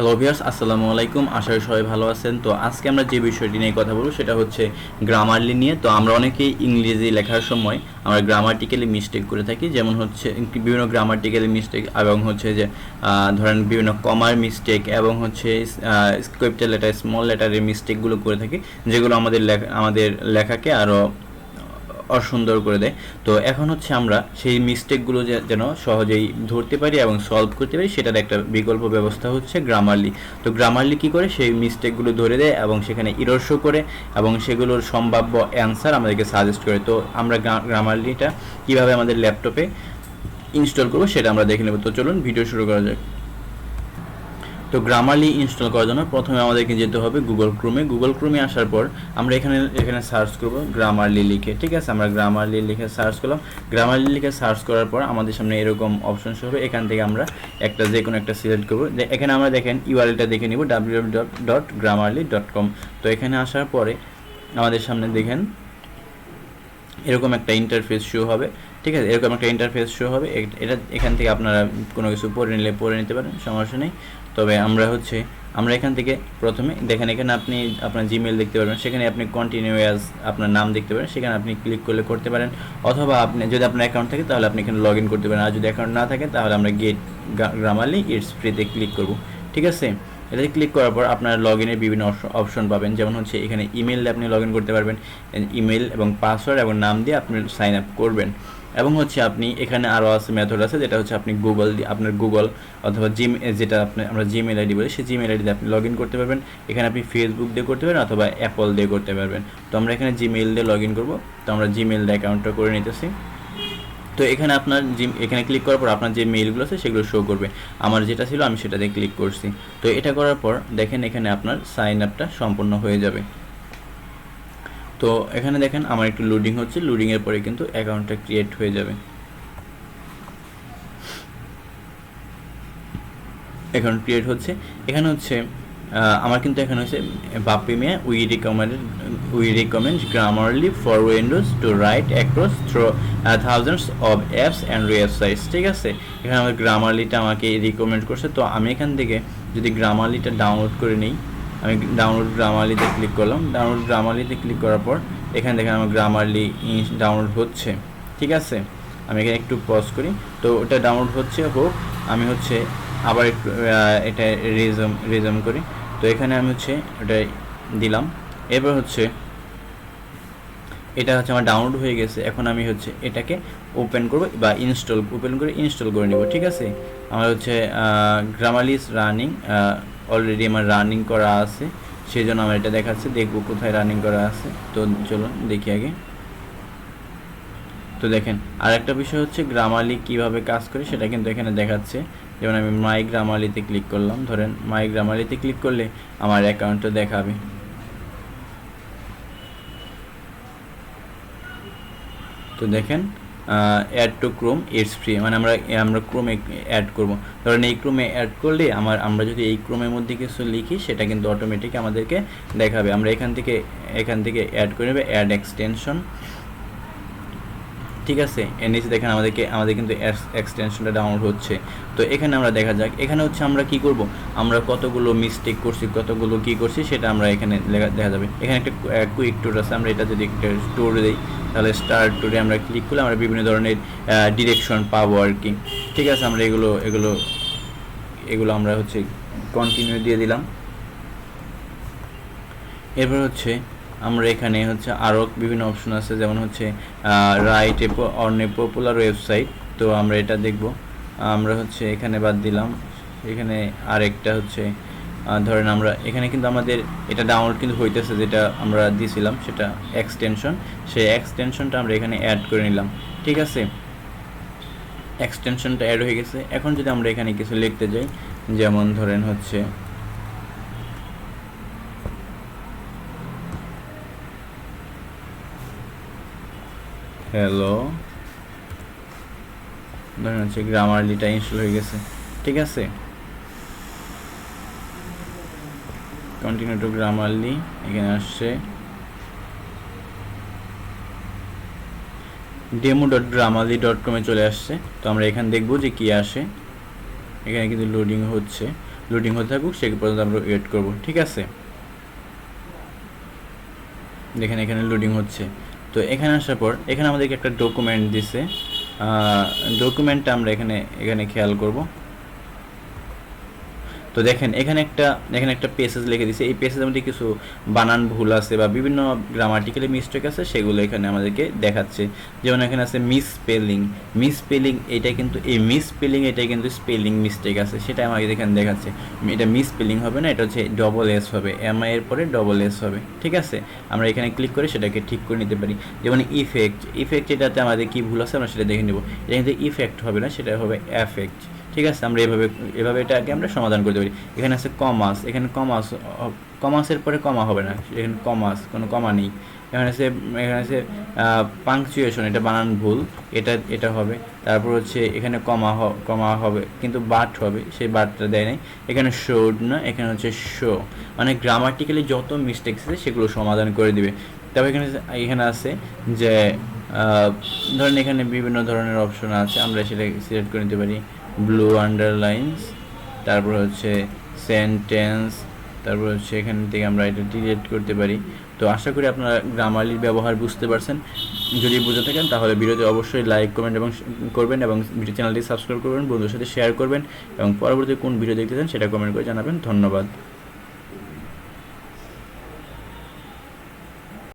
Hello viewers, আসসালামু আলাইকুম। আশা করি সবাই ভালো আছেন। তো আজকে আমরা যে বিষয়টি নিয়ে কথা বলবো সেটা হচ্ছে গ্রামারলি নিয়ে। তো আমরা অনেকেই ইংরেজি লেখার সময় আমরা গ্রামাটিক্যালি মিস্টেক করে থাকি, যেমন হচ্ছে বিভিন্ন গ্রামাটিক্যালি মিস্টেক এবং হচ্ছে যে ধরেন বিভিন্ন কমার মিস্টেক এবং হচ্ছে ক্যাপিটাল লেটার স্মল লেটারের মিস্টেকগুলো করে থাকি, যেগুলো আমাদের লেখাকে আরও অসুন্দর করে দেয়। তো এখন হচ্ছে আমরা সেই মিস্টেকগুলো যেন সহজেই ধরতে পারি এবং সলভ করতে পারি, সেটার একটা বিকল্প ব্যবস্থা হচ্ছে গ্রামারলি। তো গ্রামারলি কী করে, সেই মিস্টেকগুলো ধরে দেয় এবং সেখানে ইরর শো করে এবং সেগুলোর সম্ভাব্য অ্যান্সার আমাদেরকে সাজেস্ট করে। তো আমরা গ্রামারলিটা কীভাবে আমাদের ল্যাপটপে ইনস্টল করবো সেটা আমরা দেখে নেব। তো চলুন ভিডিও শুরু করা যাক। তো গ্রামারলি ইনস্টল করার জন্য প্রথমে আমাদেরকে যেতে হবে গুগল ক্রোমে আসার পর আমরা এখানে সার্চ করব গ্রামারলি লিখে। ঠিক আছে, আমরা গ্রামারলি লিখে সার্চ করলাম। গ্রামারলি লিখে সার্চ করার পর আমাদের সামনে এরকম অপশন হবে। এখান থেকে আমরা যে কোনো একটা সিলেক্ট করব। এখানে আমরা দেখেন ইউআরএলটা দেখে নিব www.grammarly.com। তো এখানে আসার পরে আমাদের সামনে দেখেন এরকম একটা ইন্টারফেস শো হবে। ঠিক আছে, এরকম একটা ইন্টারফেস শো হবে। এটা এখান থেকে আপনারা কোনো কিছু পড়ে নিতে পারেন, সমস্যা নেই। তবে আমরা এখান থেকে প্রথমে দেখেন, এখানে আপনি আপনার জিমেল দেখতে পারবেন, সেখানে আপনি কন্টিনিউ অ্যাজ আপনার নাম দেখতে পারেন, সেখানে আপনি ক্লিক করতে পারেন। অথবা আপনি যদি আপনার অ্যাকাউন্ট থাকে তাহলে আপনি এখানে লগ ইন করতে পারেন। আর যদি অ্যাকাউন্ট না থাকে তাহলে আমরা গেট গ্রামারলি ইটস ফ্রিতে ক্লিক করব। ঠিক আছে, এটাতে ক্লিক করার পর আপনার লগ ইনের বিভিন্ন অপশন পাবেন, যেমন হচ্ছে এখানে ইমেল দিয়ে আপনি লগ ইন করতে পারবেন। ইমেল এবং পাসওয়ার্ড এবং নাম দিয়ে আপনি সাইন আপ করবেন। এবং হচ্ছে আপনি এখানে আরও আছে মেথড আছে, যেটা হচ্ছে আপনি আপনার গুগল অথবা যেটা আমরা জিমেল আইডি বলি, সেই জিমেল আইডি দিয়ে আপনি লগ ইন করতে পারবেন। এখানে আপনি ফেসবুক দিয়ে করতে পারেন অথবা অ্যাপল দিয়ে করতে পারবেন। তো আমরা এখানে জিমেল দিয়ে লগ ইন করবো। তো আমরা জিমেল দিয়ে অ্যাকাউন্টটা করে নিতেছি। তো এখানে এখানে ক্লিক করার পর আপনার যে মেইলগুলো আছে সেগুলো শো করবে। আমার যেটা ছিল আমি সেটাতে ক্লিক করছি। তো এটা করার পর দেখেন এখানে আপনার সাইন আপটা সম্পূর্ণ হয়ে যাবে। তো এখানে দেখেন আমার একটু লোডিং হচ্ছে, লোডিংয়ের পরে কিন্তু অ্যাকাউন্টটা ক্রিয়েট হয়ে যাবে। অ্যাকাউন্ট ক্রিয়েট হচ্ছে। এখানে হচ্ছে আমার কিন্তু এখানে হচ্ছে Bappi Mia we recommend Grammarly for Windows to write across through thousands of apps and websites. ঠিক আছে, এখানে আমার গ্রামারলিটা আমাকে রিকমেন্ড করছে। তো আমি এখান থেকে যদি গ্রামারলিটা ডাউনলোড করে নিই, আমি ডাউনলোড গ্রামারলিতে ক্লিক করলাম। ডাউনলোড গ্রামারলিতে ক্লিক করার পর এখানে দেখেন আমার গ্রামারলি ডাউনলোড হচ্ছে। ঠিক আছে, আমি এখানে একটু পজ করি। তো ওটা ডাউনলোড হোক, আমি আবার একটু এটা রিজম করি। তো এখানে আমি ওটা দিলাম। এবার এটা আমার ডাউনলোড হয়ে গেছে। এখন আমি এটাকে ওপেন করব বা ইনস্টল করে নেব। ঠিক আছে, আমার গ্রামারলি ইজ রানিং, অলরেডি আমার রানিং করা আছে, সেই জন্য আমার এটা দেখাচ্ছে। দেখব কোথায় রানিং করা আছে। তো চলুন দেখি আগে। তো দেখেন আর একটা বিষয় গ্রামারলি কিভাবে কাজ করে সেটা কিন্তু এখানে দেখাচ্ছে। যেমন আমি মাই গ্রামারলিতে ক্লিক করলাম, ধরেন মাই গ্রামারলিতে ক্লিক করলে আমার অ্যাকাউন্টটা দেখাবে। তো দেখেন add to Chrome it's free, মানে আমরা ক্রোমে অ্যাড করব। ধরেন এই ক্রোমে অ্যাড করলে আমরা যদি এই ক্রোমের মধ্যে কিছু লিখি সেটা কিন্তু অটোমেটিক আমাদেরকে দেখাবে। আমরা এখান থেকে অ্যাড করে নেবে, অ্যাড এক্সটেনশন। ঠিক আছে, এর নিচে দেখেন আমাদের কিন্তু এক্সটেনশনটা ডাউনলোড হচ্ছে। তো এখানে আমরা দেখা যাক, এখানে আমরা কি করব, আমরা কতগুলো মিস্টেক করছি, কতগুলো কি করছি সেটা আমরা এখানে দেখা যাবে। এখানে একটা কুইক ট্যুর আছে, আমরা এটা যদি একটা ট্যুর দিই তাহলে স্টার্ট ট্যুরে আমরা ক্লিক করলে আমরা বিভিন্ন ধরনের ডিরেকশন পাবো আর কি। ঠিক আছে, আমরা এগুলো আমরা কন্টিনিউ দিয়ে দিলাম। এরপর আমরা এখানে আরও বিভিন্ন অপশন আছে, যেমন right on a popular website. তো আমরা এটা দেখব। আমরা এখানে বাদ দিলাম। এখানে আরেকটা ধরেন আমরা এখানে কিন্তু আমাদের এটা ডাউনলোড কিন্তু হইতেছে, যেটা আমরা দিয়েছিলাম সেটা এক্সটেনশন, সেই এক্সটেনশনটা আমরা এখানে অ্যাড করে নিলাম। ঠিক আছে, এক্সটেনশনটা অ্যাড হয়ে গেছে। এখন যদি আমরা এখানে কিছু লিখতে যাই, যেমন ধরেন হ্যালো, ধরেন গ্রামারলিটা ইনস্টল হয়ে গেছে। ঠিক আছে, কন্টিনিউ টু গ্রামারলি এখানে আসছে, demo.grammarly.com চলে আসছে। তো আমরা এখানে দেখব যে কি আসে। এখানে কিন্তু লোডিং হচ্ছে। লোডিং হতে থাকুক, সেই পর্যন্ত আমরা ওয়েট করব। ঠিক আছে, দেখেন এখানে লোডিং হচ্ছে। তো এখানে আসার পর এখানে আমাদেরকে একটা ডকুমেন্ট দিছে, ডকুমেন্টটা আমরা এখানে খেয়াল করব। তো দেখেন এখানে একটা পেসেজ লিখে দিয়েছে। এই পেসেজের মধ্যে কিছু বানান ভুল আছে বা বিভিন্ন গ্রামাটিক্যালি মিস্টেক আছে, সেগুলো এখানে আমাদেরকে দেখাচ্ছে। যেমন এখানে আছে মিসস্পেলিং, এটা কিন্তু স্পেলিং মিস্টেক আছে, সেটা আমাকে এখানে দেখাচ্ছে। এটা মিসস্পেলিং হবে না, এটা হচ্ছে ডবল এস হবে, এমআই এর পরে ডবল এস হবে। ঠিক আছে, আমরা এখানে ক্লিক করে সেটাকে ঠিক করে নিতে পারি। যেমন ইফেক্ট এটাতে আমাদের কি ভুল আছে আমরা সেটা দেখে নেব। এটা কিন্তু ইফেক্ট হবে না, সেটা হবে এফেক্ট। ঠিক আছে, আমরা এভাবে এটাকে আমরা সমাধান করতে পারি। এখানে আছে এখানে কমাসের পরে কমা হবে না, এখানে কোনো কমা নেই। এখানে আছে পাংচুয়েশন, এটা বানান ভুল, এটা হবে। তারপর হচ্ছে এখানে কমা হবে কিন্তু বাট হবে, সেই বাটটা দেয় নাই। এখানে শোড না, এখানে হচ্ছে শো। মানে গ্রামাটিক্যালি যত মিস্টেকস আছে সেগুলো সমাধান করে দিবে। তবে এখানে আছে যে ধরেন এখানে বিভিন্ন ধরনের অপশন আছে, আমরা সেটা সিলেক্ট করে নিতে পারি। ব্লু আন্ডারলাইন্স, তারপর হচ্ছে সেন্টেন্স, তারপর হচ্ছে এখান থেকে আমরা এটা ডিলিট করতে পারি। তো আশা করি আপনারা গ্রামারলির ব্যবহার বুঝতে পারছেন। যদি বুঝে থাকেন তাহলে ভিডিওতে অবশ্যই লাইক কমেন্ট করবেন এবং চ্যানেলটি সাবস্ক্রাইব করবেন, বন্ধুদের সাথে শেয়ার করবেন এবং পরবর্তী কোন ভিডিও দেখতে চান সেটা কমেন্ট করে জানাবেন। ধন্যবাদ।